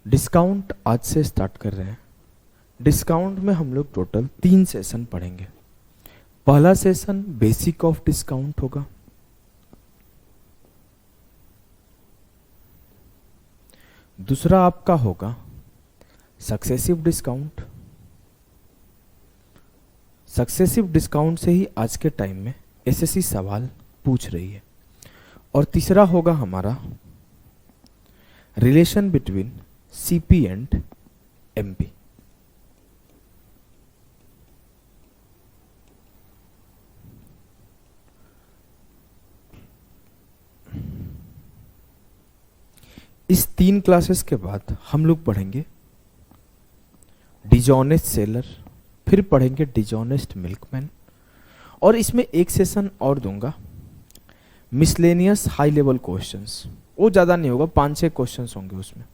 Discount आज से start कर रहे हैं। डिस्काउंट में हम लोग टोटल 3 सेशन पढ़ेंगे। पहला सेशन बेसिक ऑफ डिस्काउंट होगा, दूसरा आपका होगा सक्सेसिव डिस्काउंट। सक्सेसिव डिस्काउंट से ही आज के टाइम में एसएससी सवाल पूछ रही है। और तीसरा होगा हमारा relation between CP and MP. इस 3 क्लासेस के बाद हम लोग पढ़ेंगे डिजॉनेस्ट सेलर, फिर पढ़ेंगे डिजॉनेस्ट मिल्कमैन, और इसमें एक सेशन और दूंगा मिसलेनियस हाई लेवल क्वेश्चंस। वो ज़्यादा नहीं होगा, 5-6 क्वेश्चंस होंगे उसमें,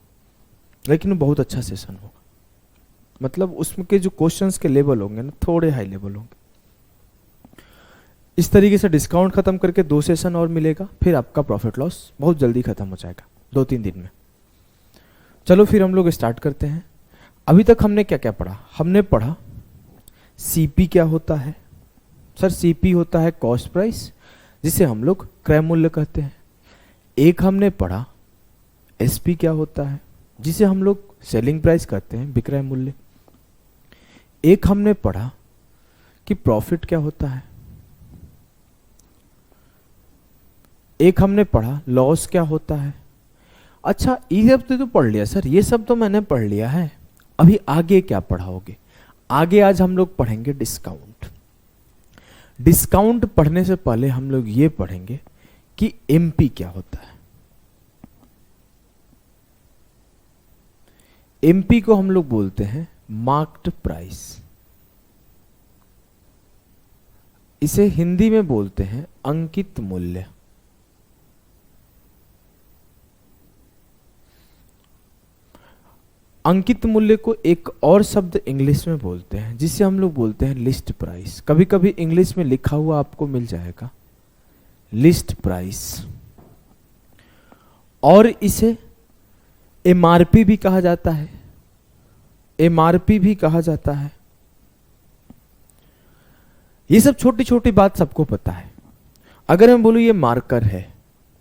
लेकिन वो बहुत अच्छा सेशन होगा। मतलब उसमें के जो क्वेश्चंस के लेवल होंगे ना, थोड़े हाई लेवल होंगे। इस तरीके से डिस्काउंट खत्म करके 2 सेशन और मिलेगा, फिर आपका प्रॉफिट लॉस बहुत जल्दी खत्म हो जाएगा 2-3 दिन में। चलो फिर हम लोग स्टार्ट करते हैं। अभी तक हमने क्या क्या पढ़ा? हमने पढ़ा सीपी क्या होता है। सर सीपी होता है कॉस्ट प्राइस, जिसे हम लोग क्रय मूल्य कहते हैं। एक हमने पढ़ा एसपी क्या होता है, जिसे हम लोग सेलिंग प्राइस कहते हैं, विक्रय मूल्य। एक हमने पढ़ा कि प्रॉफिट क्या होता है। एक हमने पढ़ा लॉस क्या होता है। अच्छा ये सब तो पढ़ लिया सर, ये सब तो मैंने पढ़ लिया है। अभी आगे क्या पढ़ाओगे? आगे आज हम लोग पढ़ेंगे डिस्काउंट। डिस्काउंट पढ़ने से पहले हम लोग ये पढ़ेंगे कि एमपी क्या होता है। एमपी को हम लोग बोलते हैं मार्क्ड प्राइस। इसे हिंदी में बोलते हैं अंकित मूल्य। अंकित मूल्य को एक और शब्द इंग्लिश में बोलते हैं, जिसे हम लोग बोलते हैं लिस्ट प्राइस। कभी कभी इंग्लिश में लिखा हुआ आपको मिल जाएगा लिस्ट प्राइस। और इसे एमआरपी भी कहा जाता है। एमआरपी भी कहा जाता है। ये सब छोटी छोटी बात सबको पता है। अगर मैं बोलूं ये मार्कर है,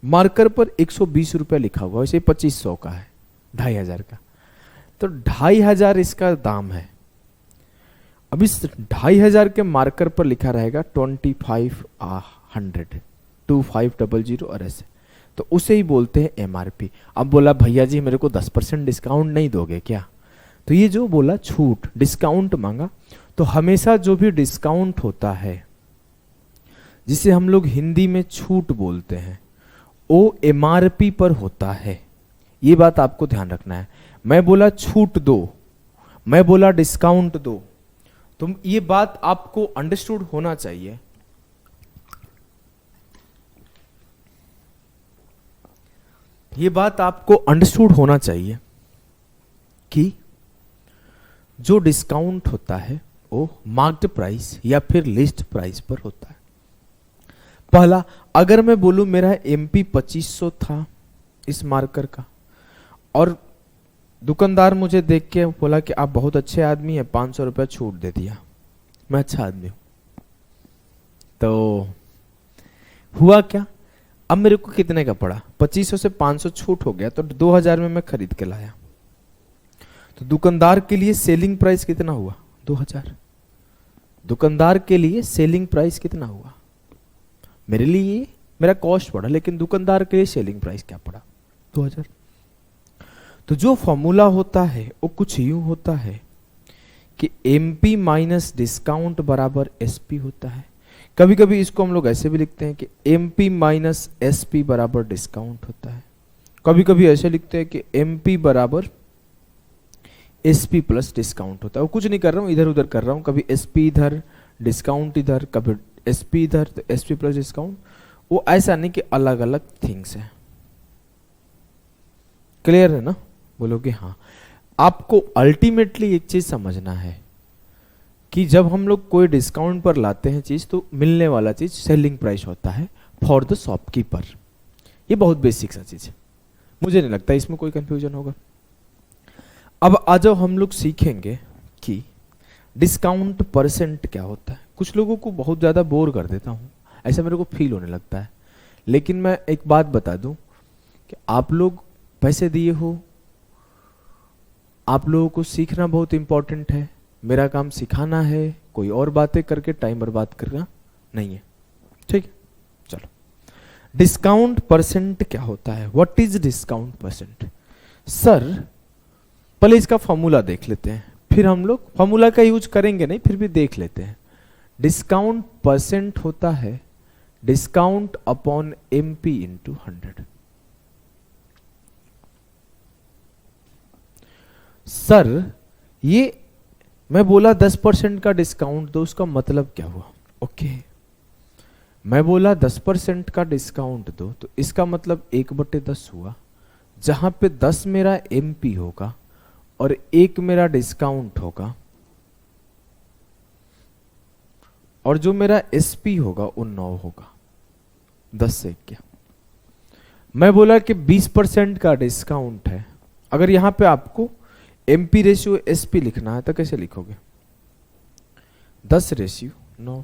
मार्कर पर 120 रुपये लिखा हुआ, वैसे 2500 का है, 2500 का, तो 2500 इसका दाम है। अब इस 2500 के मार्कर पर लिखा रहेगा 2500, 2500 और ऐसे, तो उसे ही बोलते हैं एमआरपी। अब बोला भैया जी मेरे को 10% डिस्काउंट नहीं दोगे क्या? तो ये जो बोला छूट, डिस्काउंट मांगा, तो हमेशा जो भी डिस्काउंट होता है, जिसे हम लोग हिंदी में छूट बोलते हैं, वो एमआरपी पर होता है। ये बात आपको ध्यान रखना है। मैं बोला छूट दो, मैं बोला डिस्काउंट दो, तो ये बात आपको अंडरस्टूड होना चाहिए। ये बात आपको अंडरस्टूड होना चाहिए कि जो डिस्काउंट होता है वो मार्क्ड प्राइस या फिर लिस्ट प्राइस पर होता है। पहला, अगर मैं बोलूं मेरा एमपी 2500 था इस मार्कर का, और दुकानदार मुझे देख के बोला कि आप बहुत अच्छे आदमी हैं, 500 रुपया छूट दे दिया, मैं अच्छा आदमी हूं, तो हुआ क्या? अब मेरे को कितने का पड़ा? 2500 से 500 छूट हो गया, तो 2000 में मैं खरीद के लाया। तो दुकानदार के लिए सेलिंग प्राइस कितना हुआ? 2000। दुकानदार के लिए सेलिंग प्राइस कितना हुआ? मेरे लिए मेरा कॉस्ट पड़ा, लेकिन दुकानदार के लिए सेलिंग प्राइस क्या पड़ा? 2000। तो जो फॉर्मूला होता है वो कुछ यूं होता है कि एमपी माइनस डिस्काउंट बराबर एसपी होता है। कभी कभी इसको हम लोग ऐसे भी लिखते हैं कि एमपी माइनस एसपी बराबर डिस्काउंट होता है। कभी कभी ऐसे लिखते हैं कि एमपी बराबर एसपी प्लस डिस्काउंट होता है। वो कुछ नहीं कर रहा हूं, इधर उधर कर रहा हूं, कभी एसपी इधर डिस्काउंट इधर, कभी एसपी इधर, तो एसपी प्लस डिस्काउंट। वो ऐसा नहीं कि अलग अलग थिंग्स है। क्लियर है ना? बोलोगे हाँ। आपको अल्टीमेटली एक चीज समझना है कि जब हम लोग कोई डिस्काउंट पर लाते हैं चीज, तो मिलने वाला चीज सेलिंग प्राइस होता है फॉर द शॉपकीपर। ये बहुत बेसिक सा चीज है, मुझे नहीं लगता इसमें कोई कंफ्यूजन होगा। अब आ जाओ हम लोग सीखेंगे कि डिस्काउंट परसेंट क्या होता है। कुछ लोगों को बहुत ज़्यादा बोर कर देता हूँ, ऐसा मेरे को फील होने लगता है, लेकिन मैं एक बात बता दूं कि आप लोग पैसे दिए हो, आप लोगों को सीखना बहुत इंपॉर्टेंट है। मेरा काम सिखाना है, कोई और बातें करके टाइम बर्बाद करना नहीं है, ठीक है। चलो, डिस्काउंट परसेंट क्या होता है, what is discount percent. Sir पहले इसका फॉर्मूला देख लेते हैं, फिर हम लोग फॉर्मूला का यूज करेंगे नहीं, फिर भी देख लेते हैं। डिस्काउंट परसेंट होता है discount upon MP into 100। Sir ये मैं बोला 10% का डिस्काउंट दो, उसका मतलब क्या हुआ। ओके, मैं बोला 10% का डिस्काउंट दो, तो इसका मतलब 1/10 हुआ, जहां पे 10 मेरा एमपी होगा और 1 मेरा डिस्काउंट होगा, और जो मेरा एसपी होगा वो 9 होगा। 10 से क्या, मैं बोला कि 20% का डिस्काउंट है। अगर यहां पे आपको एमपी रेशियो एसपी लिखना है तो कैसे लिखोगे, 10:9।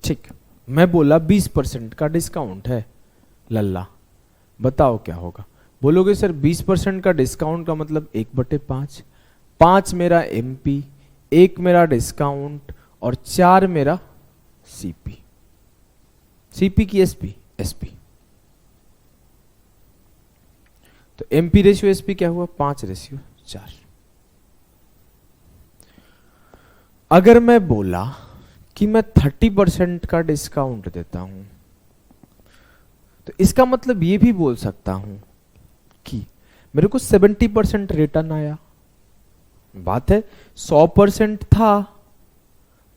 ठीक, मैं बोला 20% का डिस्काउंट है, लल्ला बताओ क्या होगा। बोलोगे सर 20% का डिस्काउंट का मतलब 1/5, 5 मेरा एमपी, 1 मेरा डिस्काउंट और 4 मेरा सीपी। सीपी की एसपी, एसपी। तो एमपी रेशियो एसपी क्या हुआ, 5:4। अगर मैं बोला कि मैं 30% का डिस्काउंट देता हूं, तो इसका मतलब ये भी बोल सकता हूं कि मेरे को 70% रिटर्न आया। बात है 100% था,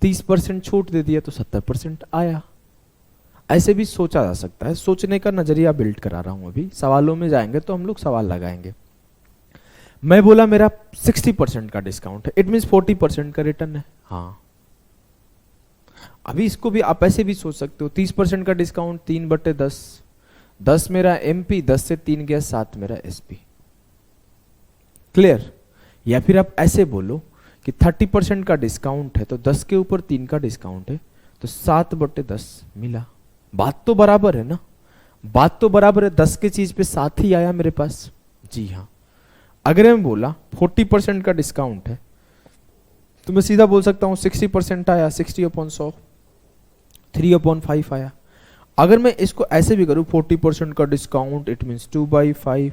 30% छूट दे दिया तो 70% आया। ऐसे भी सोचा जा सकता है, सोचने का नजरिया बिल्ड करा रहा हूं। अभी सवालों में जाएंगे तो हम लोग सवाल लगाएंगे। मैं बोला मेरा 60% का डिस्काउंट है, इट मीन 40% का रिटर्न है। हाँ, अभी इसको भी आप ऐसे भी सोच सकते हो, 30% का डिस्काउंट 3/10, 10 मेरा एमपी, 10 से 3 गया 7 मेरा एसपी। क्लियर। या फिर आप ऐसे बोलो कि 30% का डिस्काउंट है तो 10 के ऊपर 3 का डिस्काउंट है तो 7/10 मिला। बात तो बराबर है ना, बात तो बराबर है। 10 की चीज पे 7 ही आया मेरे पास। जी हाँ, अगर मैं बोला 40% का डिस्काउंट है तो मैं सीधा बोल सकता हूं 60% आया, 60/100, 3/5 आया। अगर मैं इसको ऐसे भी करूं 40% का डिस्काउंट, इट मीन्स 2/5,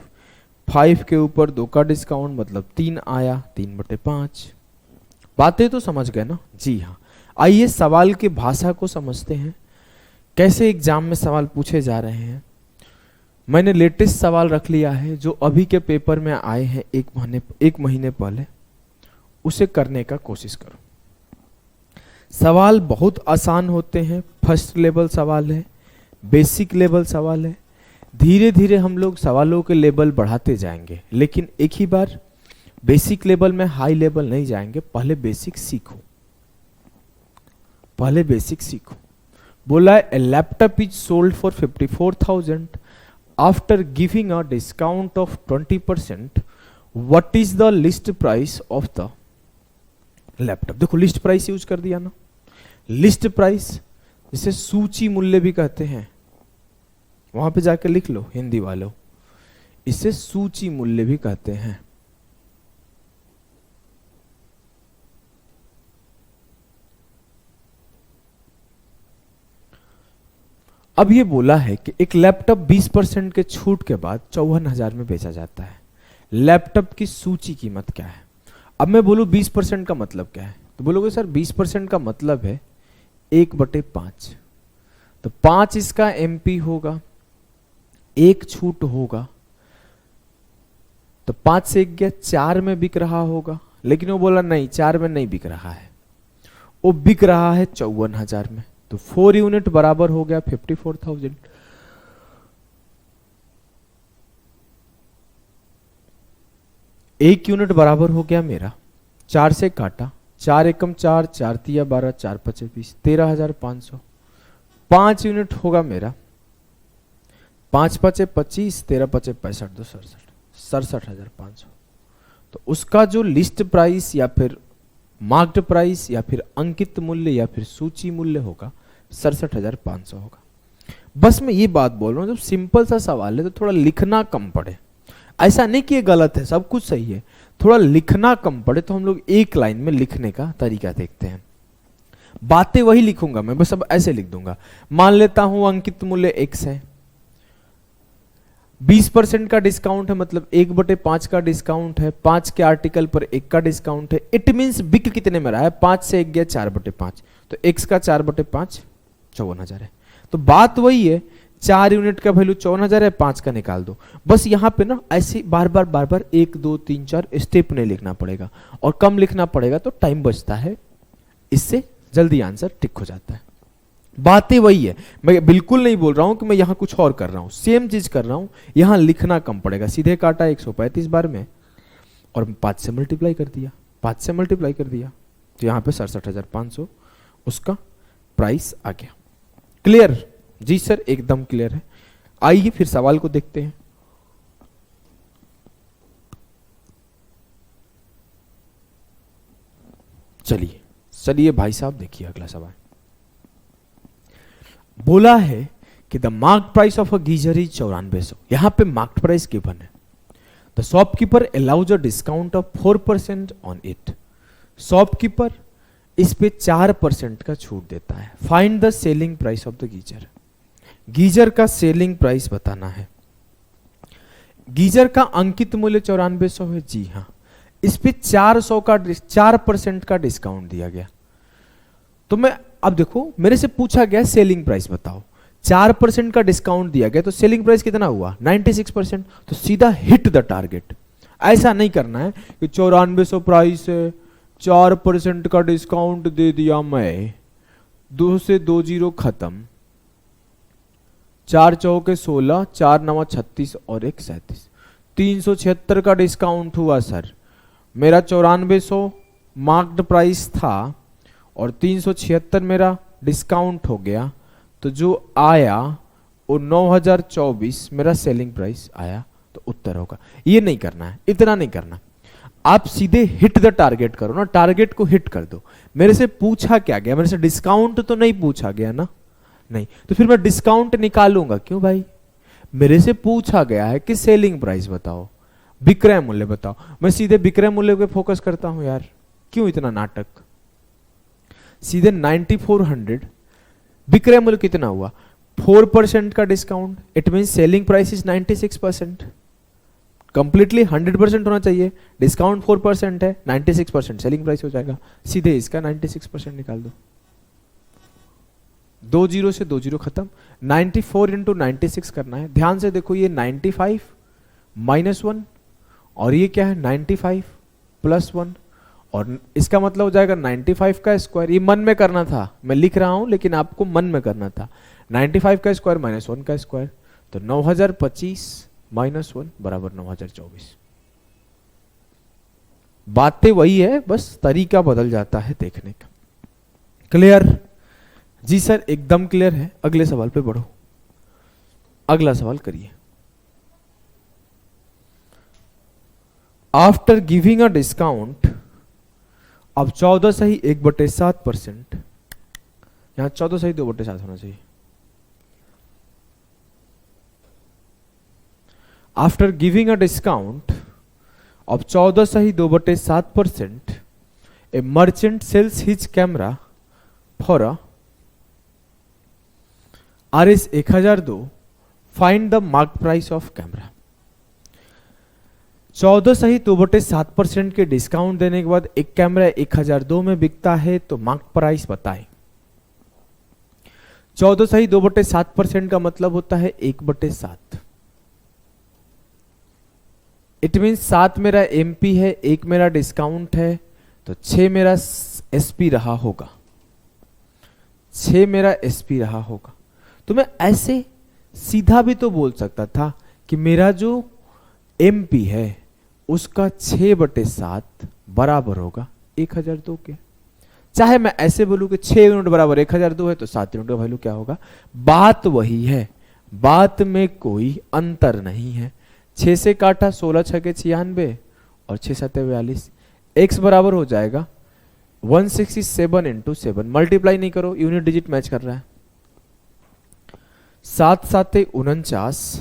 5 के ऊपर 2 का डिस्काउंट मतलब 3 आया, 3/5। बातें तो समझ गए ना। जी हाँ, आइए सवाल की भाषा को समझते हैं, कैसे एग्जाम में सवाल पूछे जा रहे हैं। मैंने लेटेस्ट सवाल रख लिया है जो अभी के पेपर में आए हैं 1 महीने पहले, उसे करने का कोशिश करो। सवाल बहुत आसान होते हैं, फर्स्ट लेवल सवाल है, बेसिक लेवल सवाल है। धीरे धीरे हम लोग सवालों के लेवल बढ़ाते जाएंगे, लेकिन एक ही बार बेसिक लेवल में हाई लेवल नहीं जाएंगे। पहले बेसिक सीखो, पहले बेसिक सीखो। बोला है laptop is sold for 54,000 after giving a discount of 20%, what is the list price of the laptop. देखो लिस्ट प्राइस यूज कर दिया ना, लिस्ट प्राइस जिसे सूची मूल्य भी कहते हैं, वहां पे जाके लिख लो हिंदी वालों, इसे सूची मूल्य भी कहते हैं। अब ये बोला है कि एक लैपटॉप 20% के छूट के बाद 54,000 में बेचा जाता है। लैपटॉप की सूची कीमत क्या है। अब मैं बोलूं 20% का मतलब क्या है, तो बोलोगे सर 20% का मतलब है 1/5, तो 5 इसका एमपी होगा, 1 छूट होगा, तो 5 से 1 गया, 4 में बिक रहा होगा। लेकिन वो बोला नहीं 4 में नहीं बिक रहा है, वो बिक रहा है 54,000 में, तो 4 यूनिट बराबर हो गया 54,000। एक यूनिट बराबर हो गया मेरा, 4 से काटा, 4 एकम 4, 4 तिया 12, 4 पचे 20, 13,500। 5 यूनिट होगा मेरा, 5 पचे 25, 13 पचे 65, 2 67, 67,500। तो उसका जो लिस्ट प्राइस या फिर मार्क्ड प्राइस या फिर अंकित मूल्य या फिर सूची मूल्य होगा 67,500 होगा। बस मैं ये बात बोल रहा हूँ, जब सिंपल सा सवाल है तो थोड़ा लिखना कम पड़े। ऐसा नहीं कि ये गलत है, सब कुछ सही है, थोड़ा लिखना कम पड़े। तो हम लोग एक लाइन में लिखने का तरीका देखते हैं। बातें वही लिखूंगा मैं, बस अब ऐसे लिख दूंगा। मान लेता हूं अंकित मूल्य x है, 20% का डिस्काउंट है, मतलब 1/5 का डिस्काउंट है, 5 के आर्टिकल पर 1 का डिस्काउंट है। इट मींस बिक कितने में रहा है, 5 से 1 गया 4/5, तो x का 4/5 54,000 है। तो बात वही है, 4 यूनिट का वैल्यू 54,000 है, 5 का निकाल दो। बस यहां पे ना ऐसे बार बार 1 2 3 4 स्टेप नहीं लिखना पड़ेगा, और कम लिखना पड़ेगा तो टाइम बचता है, इससे जल्दी आंसर टिक हो जाता है। बातें वही है, मैं बिल्कुल नहीं बोल रहा हूं कि मैं यहां कुछ और कर रहा हूं, सेम चीज कर रहा हूं। यहां लिखना कम पड़ेगा, सीधे काटा 135 बार में और 5 से मल्टीप्लाई कर दिया, 5 से मल्टीप्लाई कर दिया, तो यहां पे 67,500 उसका प्राइस आ गया। क्लियर? जी सर, एकदम क्लियर है। आइए फिर सवाल को देखते हैं। चलिए भाई साहब, देखिए अगला सवाल। बोला है कि the mark price of a geyser is 9400। यहां पे मार्क प्राइस गिवन है। The shopkeeper allows a discount of 4% on it. Shopkeeper इस पे 4% का छूट देता है। Find the selling price of the geyser. Geyser का सेलिंग प्राइस बताना है। गीजर का अंकित मूल्य 9400 है, जी हाँ। इस पे 4% का डिस्काउंट दिया गया। तो मैं अब देखो, मेरे से पूछा गया सेलिंग प्राइस बताओ, 4% का डिस्काउंट दिया गया, तो सेलिंग प्राइस कितना हुआ 96%। तो सीधा हिट द टारगेट। ऐसा नहीं करना है कि 9400 प्राइस है, 4% का डिस्काउंट दे दिया मैं, 2 से 2 जीरो खत्म, 4 चौके 16, 4 नवा 36 और 1 37, 376 का डिस्काउंट हुआ सर। मेरा 9400 मार्क्ड प्राइस था और 376 मेरा डिस्काउंट हो गया, तो जो आया वो 9024 मेरा सेलिंग प्राइस आया। तो उत्तर होगा। ये नहीं करना है, इतना नहीं करना, आप सीधे हिट द टारगेट करो ना, टारगेट को हिट कर दो। मेरे से पूछा क्या गया, मेरे से डिस्काउंट तो नहीं पूछा गया ना, नहीं, तो फिर मैं डिस्काउंट निकालूंगा क्यों भाई? मेरे से पूछा गया है कि सेलिंग प्राइस बताओ, विक्रय मूल्य बताओ, मैं सीधे विक्रय मूल्य पे फोकस करता हूं यार, क्यों इतना नाटक? सीधे 9400, विक्रय मूल्य कितना हुआ, 4% का discount, it mean selling price is 96%। Completely 100% होना चाहिए, डिस्काउंट 4% है, 96% सेलिंग प्राइस हो जाएगा। सीधे इसका 96% निकाल दो, 2 जीरो से 2 जीरो खत्म, 94 इंटू 96 करना है। ध्यान से देखो, ये 95 -1 और ये क्या है 95 +1, और इसका मतलब हो जाएगा 95 का स्क्वायर। ये मन में करना था, मैं लिख रहा हूं लेकिन आपको मन में करना था। 95 का स्क्वायर -1 का स्क्वायर, तो 9025 -1 बराबर 9024। बातें वही है, बस तरीका बदल जाता है देखने का। क्लियर? जी सर, एकदम क्लियर है। अगले सवाल पे बढ़ो, अगला सवाल करिए। आफ्टर गिविंग अ डिस्काउंट, अब 14 सही 1/7%, यहां 14 सही 2/7 होना चाहिए। After giving a discount of 14 सही 2/7%, a merchant sells his camera for a RS 1002, find the mark price of camera। 14 सही 2/7% के डिस्काउंट देने के बाद एक कैमरा 1002 में बिकता है, तो मार्क प्राइस बताएं। 14 सही 2/7% का मतलब होता है 1/7। इट मीन 7 मेरा एमपी है, 1 मेरा डिस्काउंट है, तो 6 मेरा एसपी रहा होगा, 6 मेरा एसपी रहा होगा। तो मैं ऐसे सीधा भी तो बोल सकता था कि मेरा जो एमपी है उसका 6/7 बराबर होगा 1002 के। चाहे मैं ऐसे बोलूं कि 6 यूनिट बराबर 1002 है, तो 7 यूनिट का वैल्यू क्या होगा? बात वही है, बात में कोई अंतर नहीं है। 6 से काटा 16 6 96 और 6 7 42, x बराबर हो जाएगा 167 इंटू 7, मल्टीप्लाई नहीं करो, यूनिट डिजिट मैच कर रहा है, 7 7 49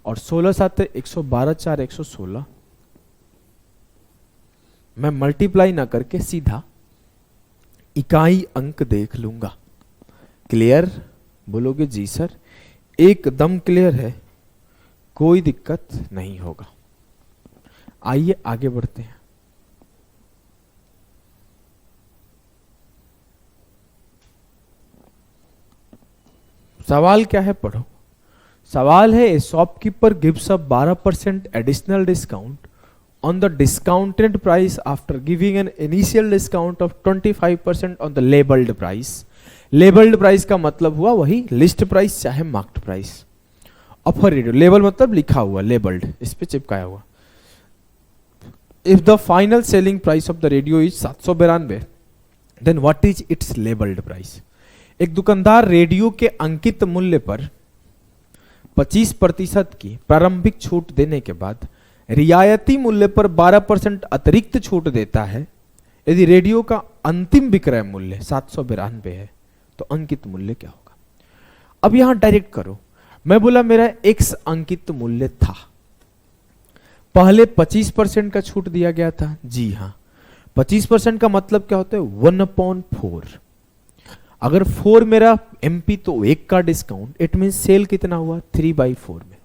और 16 7 112, 4 116। मैं मल्टीप्लाई ना करके सीधा इकाई अंक देख लूंगा। क्लियर? बोलोगे जी सर, एकदम क्लियर है, कोई दिक्कत नहीं होगा। आइए आगे बढ़ते हैं। सवाल क्या है, पढ़ो। सवाल है, ए shopkeeper gives a 12% additional discount on the discounted price after giving an initial discount of 25% on the labeled price. Labeled price का मतलब हुआ वही लिस्ट प्राइस चाहे marked price of radio. Label मतलब लिखा हुआ, लेबल्ड इस पे चिपकाया हुआ। If the final selling price of the radio is 792, then what is its labelled price. एक दुकानदार रेडियो के अंकित मूल्य पर 25% की प्रारंभिक छूट देने के बाद रियायती मूल्य पर 12% अतिरिक्त छूट देता है। यदि रेडियो का अंतिम विक्रय मूल्य 792 है तो अंकित मूल्य क्या होगा। अब यहां डायरेक्ट करो, मैं बोला मेरा x अंकित मूल्य था, पहले 25% का छूट दिया गया था। जी हां, 25% का मतलब क्या होता है, 1/4। अगर 4 मेरा MP तो 1 का डिस्काउंट, इट मीन सेल कितना हुआ, 3/4 में।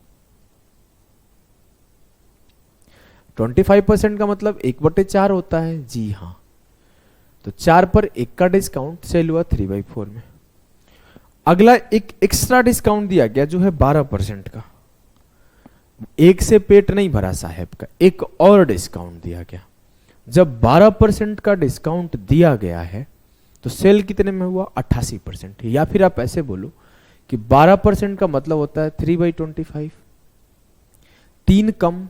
25% का मतलब 1/4 होता है। जी हां, तो 4 पर 1 का डिस्काउंट, सेल हुआ 3/4 में। अगला एक एक्स्ट्रा डिस्काउंट दिया गया जो है 12% का। एक से पेट नहीं भरा साहब का, एक और डिस्काउंट दिया गया। जब 12% का डिस्काउंट दिया गया है तो सेल कितने में हुआ, 88%। या फिर आप ऐसे बोलो कि 12% का मतलब होता है 3/25, 3 कम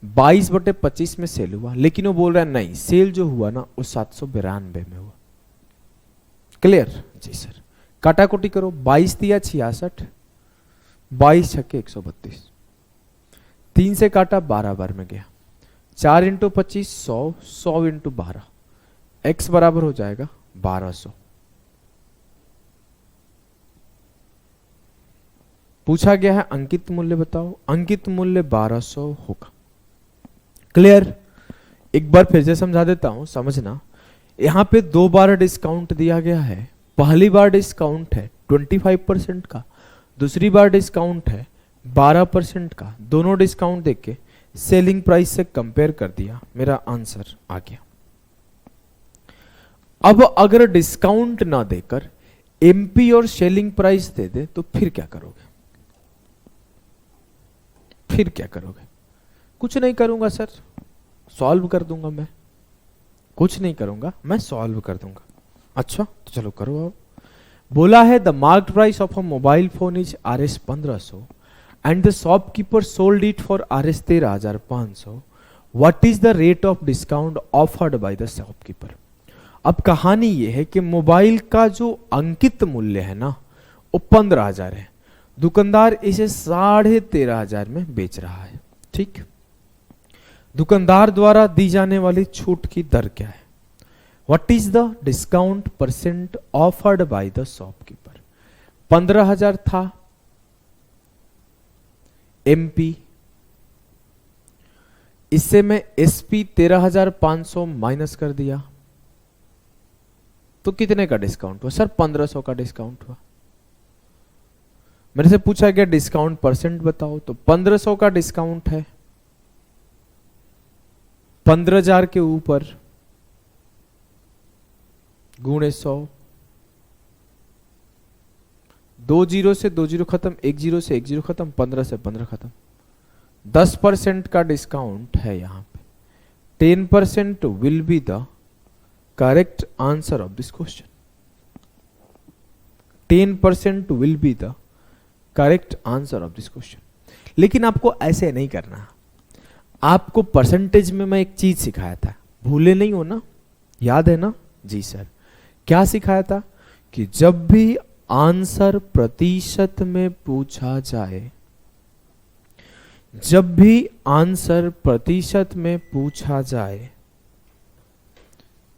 22/25 में सेल हुआ। लेकिन वो बोल रहा है नहीं, सेल जो हुआ ना वो 792 में हुआ। क्लियर? जी सर। काटाकुटी करो, 22 दिया 66, 22 छक्के 132, 3 से काटा 12 बार में गया, 4 इंटू 25 100, 100 इंटू 12, x बराबर हो जाएगा 1200। पूछा गया है अंकित मूल्य बताओ, अंकित मूल्य 1200 होगा। क्लियर? एक बार फिर से समझा देता हूं, समझना। यहां पे 2 बार डिस्काउंट दिया गया है। पहली बार डिस्काउंट है 25% का, दूसरी बार डिस्काउंट है 12% का। दोनों डिस्काउंट देके सेलिंग प्राइस से कंपेयर कर दिया, मेरा आंसर आ गया। अब अगर डिस्काउंट ना देकर एमपी और सेलिंग प्राइस दे दे तो फिर क्या करोगे? फिर क्या करोगे? कुछ नहीं करूंगा सर, सॉल्व कर दूंगा मैं। कुछ नहीं करूंगा, मैं सॉल्व कर दूंगा। अच्छा तो चलो करो। अब बोला है the marked price of a mobile phone is Rs 1500 and the shopkeeper sold it for Rs 13,500। What is the rate of discount offered by the shopkeeper. अब कहानी यह है कि मोबाइल का जो अंकित मूल्य है ना वो 15,000 है, दुकानदार इसे 13,500 में बेच रहा है। ठीक, दुकानदार द्वारा दी जाने वाली छूट की दर क्या है? What is the discount percent offered by the shopkeeper. 15,000 था एमपी, इससे मैं एसपी 13,500 माइनस कर दिया तो कितने का डिस्काउंट हुआ? सर 1500 का डिस्काउंट हुआ। मेरे से पूछा गया डिस्काउंट परसेंट बताओ, तो 1500 का डिस्काउंट है, 15,000 के ऊपर गुणे 100, 2 जीरो से 2 जीरो खत्म, 1 जीरो से 1 जीरो खत्म, 15 से 15 खत्म। 10% का डिस्काउंट है यहां पे। 10% will be the correct answer of this question. 10% will be the correct answer of this question. लेकिन आपको ऐसे नहीं करना। आपको परसेंटेज में मैं एक चीज सिखाया था, भूले नहीं हो ना? याद है ना? जी सर। क्या सिखाया था? कि जब भी आंसर प्रतिशत में पूछा जाए जब भी आंसर प्रतिशत में पूछा जाए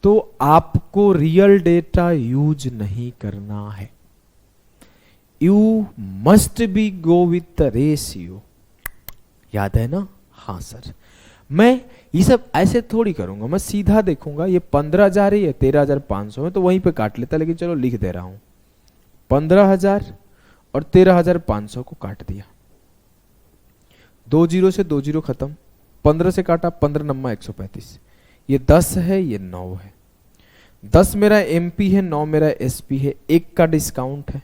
तो आपको रियल डेटा यूज नहीं करना है। You must be go with the ratio. याद है ना? हाँ सर, मैं ये सब ऐसे थोड़ी करूंगा, मैं सीधा देखूंगा ये 15,000 है, ये 13,500 है, तो वहीं पे काट लेता, लेकिन चलो लिख दे रहा हूं 15,000 और 13,500 को काट दिया, 2 जीरो से 2 जीरो खत्म, 15 से काटा, 15 नम्मा 135, ये 10 है, ये 9 है, 10 मेरा एमपी है, 9 मेरा एसपी है, 1 का डिस्काउंट है,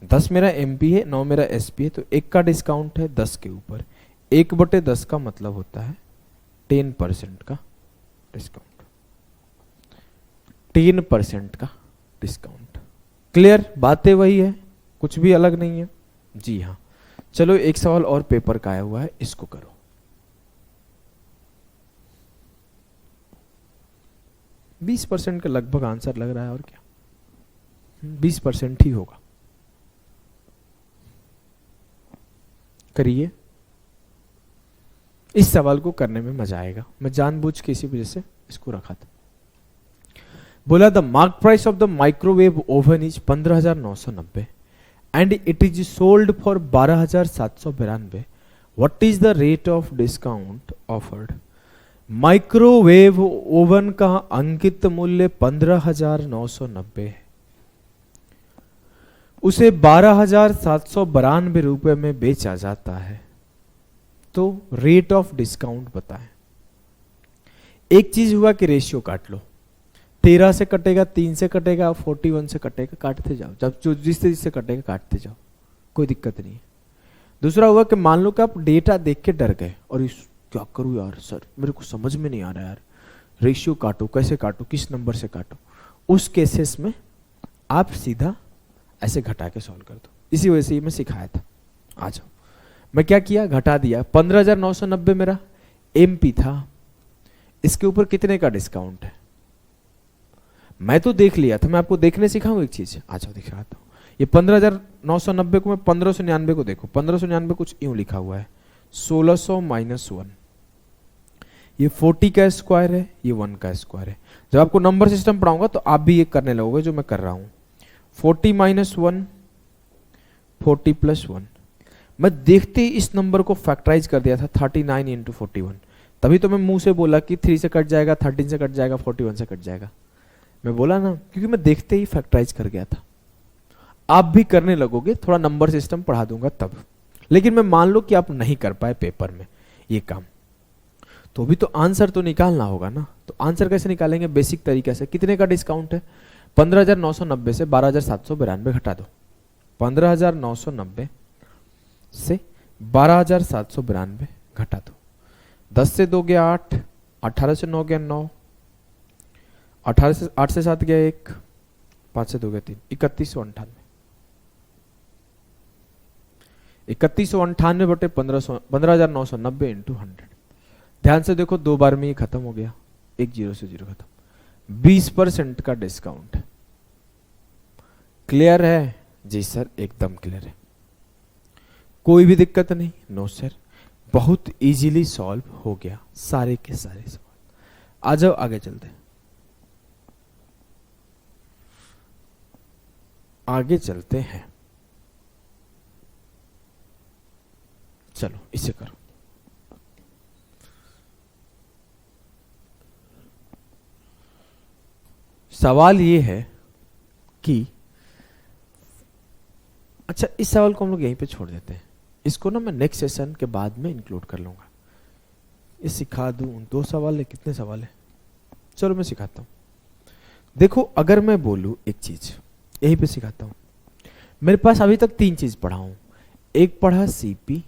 10 मेरा एमपी है, 9 मेरा एसपी है, तो 1 का डिस्काउंट है 10 के ऊपर, 1/10 का मतलब होता है 10% का डिस्काउंट, 10% का डिस्काउंट। क्लियर? बातें वही है, कुछ भी अलग नहीं है। जी हाँ, चलो एक सवाल और पेपर का आया हुआ है, इसको करो। बीस % का लगभग आंसर लग रहा है, और क्या 20% ही होगा। करिए, इस सवाल को करने में मजा आएगा, मैं जानबूझ के इसी वजह से इसको रखा था। बोला the mark price of the microwave oven is 15,990 and it is sold for 12,792। What is the rate of discount offered? Microwave oven का अंकित मूल्य 15,990 है, उसे 12,792 रुपए में बेचा जाता है, तो रेट ऑफ डिस्काउंट बताएं। एक चीज हुआ कि रेशियो काट लो, 13 से कटेगा, 3 से कटेगा, 41 से कटेगा, काटते जाओ, जब जो जिससे कटेगा काटते जाओ, कोई दिक्कत नहीं है। दूसरा हुआ कि मान लो कि आप डेटा देख के डर गए, और इस क्या करूं यार सर, मेरे को समझ में नहीं आ रहा यार, रेशियो काटो, कैसे काटो, किस नंबर से काटो। उस केसेस में आप सीधा ऐसे घटा के सॉल्व कर दो, इसी वजह से मैं सिखाया था। आ जाओ, मैं क्या किया, घटा दिया, 15,990 मेरा एमपी था, इसके ऊपर कितने का डिस्काउंट है मैं तो देख लिया था, मैं आपको देखने सिखाऊं एक चीज। आ जाओ दिखाता हूं, ये 15,990 को मैं 1599 को देखो, 1599 कुछ यूं लिखा हुआ है, 1600 माइनस 1, ये 40 का स्क्वायर है, ये 1 का स्क्वायर है। जब आपको नंबर सिस्टम पढ़ाऊंगा तो आप भी ये करने लगोगे जो मैं कर रहा हूं। 40 माइनस 1, 40 प्लस 1। मैं देखते ही इस नंबर को फैक्टराइज कर दिया था, 39 इंटू 41। तभी तो मैं मुंह से बोला कि 3 से कट जाएगा, 13 से कट जाएगा, 41 से कट जाएगा, मैं बोला ना, क्योंकि मैं देखते ही फैक्टराइज कर गया था। आप भी करने लगोगे, थोड़ा नंबर सिस्टम पढ़ा दूंगा तब। लेकिन मैं मान लो कि आप नहीं कर पाए पेपर में ये काम, तो भी तो आंसर तो निकालना होगा ना। तो आंसर कैसे निकालेंगे? बेसिक तरीके से। कितने का डिस्काउंट है? 15,990 से 12,792 घटा दो, 15,990 से 12,792 घटा दो, 10 से 2 गया 8, 18 से 9 गया 9, 18 से 8 से 7 गया 1, 5 से 2 गया 3, 3198। 3198 बटे 15,990 इंटू 100। ध्यान से देखो, 2 बार में ये खत्म हो गया, 1 जीरो से 0 खत्म। 20% का डिस्काउंट। क्लियर है? जी सर, एकदम क्लियर है, कोई भी दिक्कत नहीं? नो सर, बहुत इजीली सॉल्व हो गया सारे के सारे सवाल। आ जाओ आगे चलते हैं, आगे चलते हैं। चलो इसे करो। सवाल ये है कि, अच्छा इस सवाल को हम लोग यहीं पे छोड़ देते हैं, इसको ना मैं नेक्स्ट सेशन के बाद में इंक्लूड कर लूंगा। ये सिखा दूं, 2 सवाल है, कितने सवाल है? चलो मैं सिखाता हूं। देखो, अगर मैं बोलूं एक चीज, यहीं पे सिखाता हूं। मेरे पास अभी तक 3 चीज पढ़ा हूं, एक पढ़ा सीपी,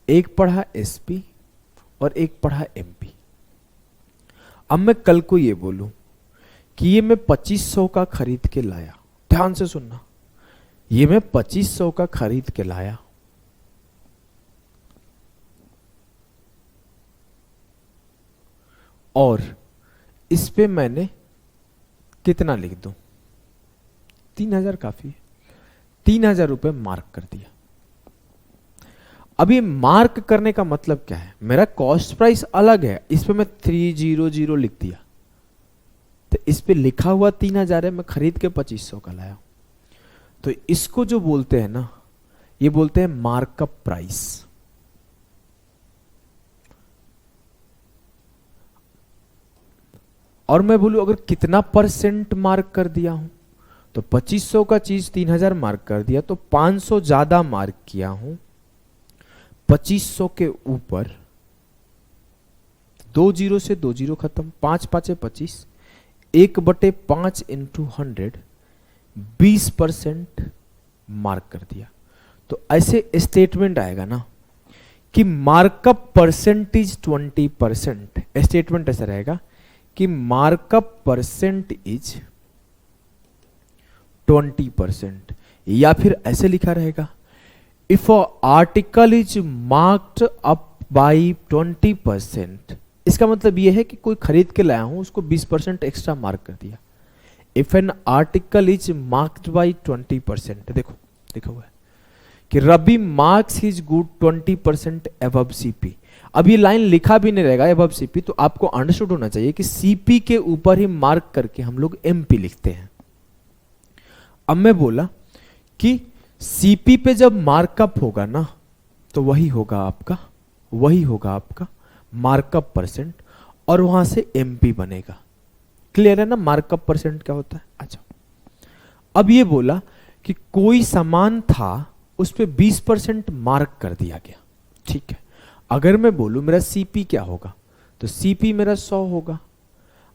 एक पढ़ा एसपी और एक पढ़ा एमपी। अब मैं कल को ये बोलूं कि ये मैं 2500 का खरीद के लाया, ध्यान से सुनना, ये मैं 2500 का खरीद के लाया, और इस पे मैंने कितना लिख दूं? 3,000 काफी है, 3,000 रुपए मार्क कर दिया। अब ये मार्क करने का मतलब क्या है, मेरा कॉस्ट प्राइस अलग है, इस पे मैं 300 लिख दिया, तो इस पे लिखा हुआ 3000 है, मैं खरीद के 2500 का लाया। तो इसको जो बोलते हैं ना, ये बोलते हैं मार्कअप प्राइस। और मैं बोलूं अगर कितना परसेंट मार्क कर दिया हूं, तो 2500 का चीज 3000 मार्क कर दिया, तो 500 ज्यादा मार्क किया हूं 2500 के ऊपर। 2 जीरो से 2 जीरो खत्म, 5 5 25, 1/5 इंटू 100, 20% मार्क कर दिया। तो ऐसे स्टेटमेंट आएगा ना कि मार्कअप परसेंटेज 20%। स्टेटमेंट ऐसा रहेगा कि मार्कअप परसेंट इज 20%, या फिर ऐसे लिखा रहेगा if a article is marked up by 20%। इसका मतलब यह है कि कोई खरीद के लाया हूं, उसको 20% एक्स्ट्रा मार्क कर दिया। If an article is marked by 20%, देखो लिखा हुआ है कि Ravi marks his good 20% above CP. अब ये लाइन लिखा भी नहीं रहेगा अबव सीपी, तो आपको अंडरस्टूड होना चाहिए कि सीपी के ऊपर ही मार्क करके हम लोग एमपी लिखते हैं। अब मैं बोला कि सीपी पे जब मार्कअप होगा ना, तो वही होगा आपका मार्कअप परसेंट, और वहां से एमपी बनेगा। क्लियर है ना मार्कअप परसेंट क्या होता है? अच्छा, अब ये बोला कि कोई सामान था, उस पे 20% मार्क कर दिया गया, ठीक है। अगर मैं बोलूं मेरा सीपी क्या होगा, तो सीपी मेरा 100 होगा।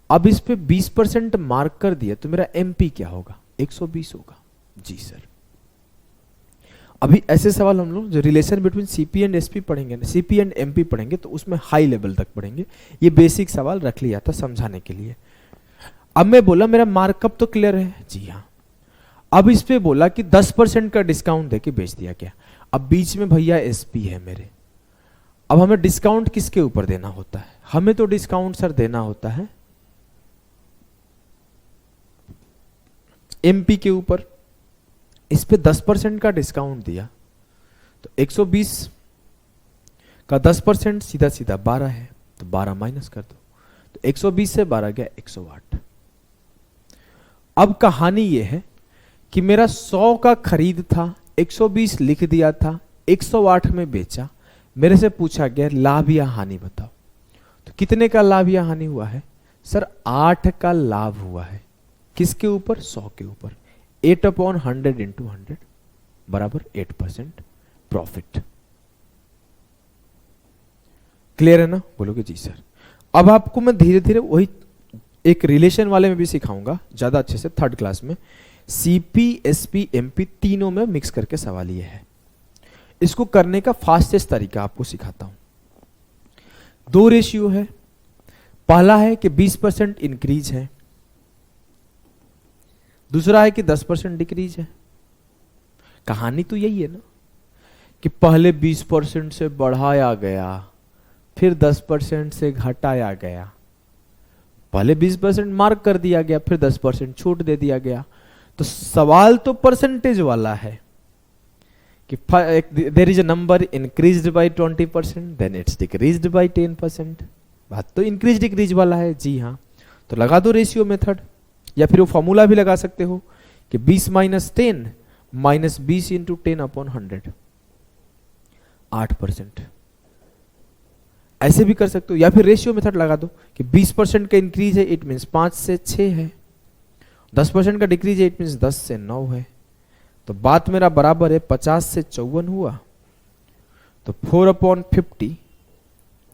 अब इस पे 20% मार्क कर दिया, तो मेरा एमपी क्या होगा? 120 होगा। जी सर। अभी ऐसे सवाल हम लोग जो relation between CP and SP पढ़ेंगे ना, सीपी एंड एमपी पढ़ेंगे, तो उसमें हाई लेवल तक पढ़ेंगे। ये बेसिक सवाल रख लिया था समझाने के लिए। अब मैं बोला मेरा मार्कअप तो क्लियर है, जी हाँ। अब इस पे बोला कि 10% का डिस्काउंट देके बेच दिया गया। अब बीच में भैया एसपी है मेरे। अब हमें डिस्काउंट किसके ऊपर देना होता है? हमें तो डिस्काउंट सर देना होता है एमपी के ऊपर। इस पे 10% का डिस्काउंट दिया, तो 120 का 10% सीधा सीधा 12 है, तो 12 माइनस कर दो, तो 120 से 12 गया 108। अब कहानी यह है कि मेरा 100 का खरीद था, 120 लिख दिया था, 108 में बेचा, मेरे से पूछा गया लाभ या हानि बताओ। तो कितने का लाभ या हानि हुआ है? सर 8 का लाभ हुआ है। किसके ऊपर? 100 के ऊपर। 8/100 इंटू 100 बराबर 8% प्रॉफिट। क्लियर है ना? बोलोगे जी सर। अब आपको मैं धीरे धीरे वही एक रिलेशन वाले में भी सिखाऊंगा ज्यादा अच्छे से, थर्ड क्लास में। सीपी एसपी एमपी तीनों में मिक्स करके सवाल ये है। इसको करने का फास्टेस्ट तरीका आपको सिखाता हूं। 2 रेशियो है। पहला है कि 20% इंक्रीज है, दूसरा है कि 10% डिक्रीज है। कहानी तो यही है ना कि पहले 20% से बढ़ाया गया, फिर 10% से घटाया गया। पहले 20% मार्क कर दिया गया, फिर 10% छूट दे दिया गया। तो सवाल तो परसेंटेज वाला है कि there is a number increased by 20%, then it's decreased by 10%। बात तो इंक्रीज डिक्रीज वाला है, जी हाँ। तो लगा दो रेशियो मेथड, या फिर वो फॉर्मूला भी लगा सकते हो कि 20 माइनस 10 माइनस 20 इंटू 10/100, 8%। ऐसे भी कर सकते हो, या फिर रेशियो मेथड लगा दो कि 20% का इंक्रीज है, इट मीन्स 5 से 6 है। 10% का डिक्रीज है, इट मीन्स 10 से 9 है। तो बात मेरा बराबर है 50 से 54 हुआ, तो 4/50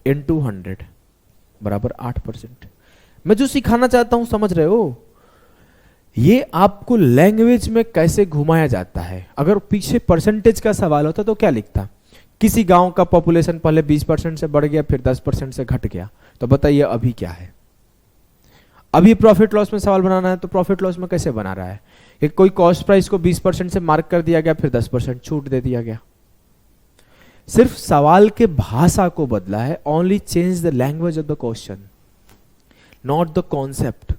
इंटू 100 बराबर 8%। मैं जो सिखाना चाहता हूं समझ रहे हो? ये आपको लैंग्वेज में कैसे घुमाया जाता है। अगर पीछे परसेंटेज का सवाल होता तो क्या लिखता? किसी गांव का पॉपुलेशन पहले 20% से बढ़ गया, फिर 10% से घट गया, तो बताइए अभी क्या है? अभी प्रॉफिट लॉस में सवाल बनाना है, तो प्रॉफिट लॉस में कैसे बना रहा है कि कोई कॉस्ट प्राइस को 20% से मार्क कर दिया गया, फिर 10% छूट दे दिया गया। सिर्फ सवाल के भाषा को बदला है। Only change the language of the question, not the concept.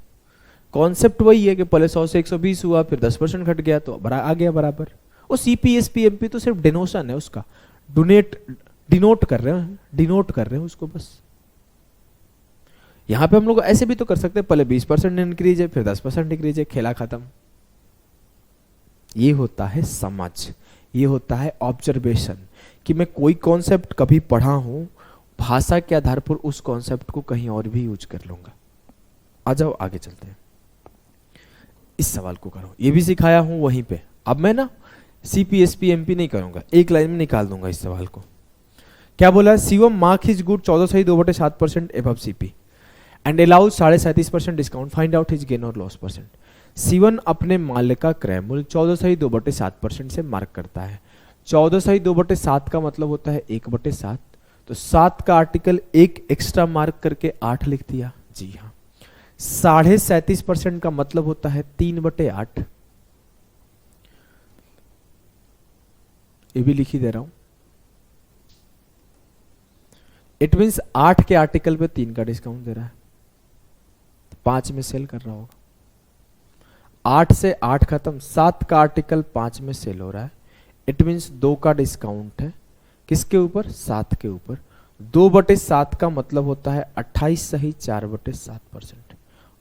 Concept वही है कि पहले 100 से 120 हुआ, फिर 10% घट गया, तो आ गया बराबर। वो सीपी एसपी एमपी तो सिर्फ डिनोशन है उसका, डिनोट कर रहे हैं उसको बस। यहां पे हम लोग ऐसे भी तो कर सकते हैं, पहले 20% इंक्रीज है फिर 10% डिक्रीज है, खेला खत्म। ये होता है समझ, ये होता है ऑब्जर्वेशन, कि मैं कोई कॉन्सेप्ट कभी पढ़ा हूं, भाषा के आधार पर उस कॉन्सेप्ट को कहीं और भी यूज कर लूंगा। आ जाओ आगे चलते हैं, इस सवाल को करो। ये भी सिखाया हूं वहीं पे। अब मैं ना CPSP MP नहीं करूंगा, एक लाइन में निकाल दूंगा इस सवाल को। क्या बोला है? Shivam mark his good 14.2/7% above CP and allows 37.5% discount, find out his gain और लॉस परसेंट। शिवन अपने माल का क्रय मूल्य 14.2/7% से मार्क करता है। 14.2/7 का मतलब होता है 1/7, तो 7 का आर्टिकल 1 एक्स्ट्रा मार्क करके 8 लिख दिया। जी हाँ। 37.5% का मतलब होता है 3/8, ये भी लिख ही दे रहा हूं। इट मीन्स 8 के आर्टिकल पे 3 का डिस्काउंट दे रहा है, 5 में सेल कर रहा होगा। 8 से 8 खत्म, 7 का आर्टिकल 5 में सेल हो रहा है। इट मीन्स 2 का डिस्काउंट है, किसके ऊपर? 7 के ऊपर। 2/7 का मतलब होता है 28 सही 4/7%।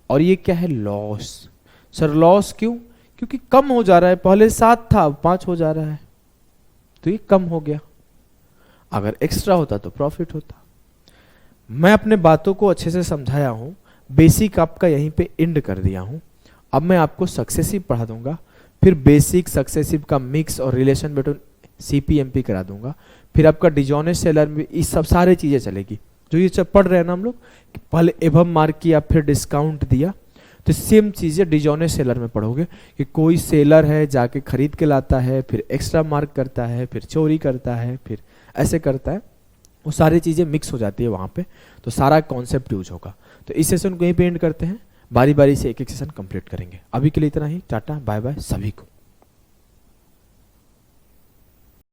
और ये क्या है? लॉस। सर लॉस क्यों? क्योंकि कम हो जा रहा है, पहले 7 था अब 5 हो जा रहा है, तो ये कम हो गया। अगर एक्स्ट्रा होता तो प्रॉफिट होता। मैं अपने बातों को अच्छे से समझाया हूं, बेसिक आपका यहीं पे एंड कर दिया हूं। अब मैं आपको सक्सेसिव पढ़ा दूंगा, फिर बेसिक सक्सेसिव का मिक्स और रिलेशन बिटवीन CPMP करा दूंगा, फिर आपका डिजॉनेस्ट सेलर में ये सब सारी चीजें चलेगी। जो ये सब पढ़ रहे हैं ना हम लोग, पहले एबव मार्क किया फिर डिस्काउंट दिया, तो सेम चीजें डिजॉनेस्ट सेलर में पढ़ोगे कि कोई सेलर है जाके खरीद के लाता है, फिर एक्स्ट्रा मार्क करता है, फिर चोरी करता है, फिर ऐसे करता है, वो सारी चीजें मिक्स हो जाती है वहां पे, तो सारा कॉन्सेप्ट यूज होगा। तो इस सेशन को यहीं पे एंड करते हैं, बारी बारी से एक एक सेशन कंप्लीट करेंगे। अभी के लिए इतना ही, टाटा बाय बाय सभी को।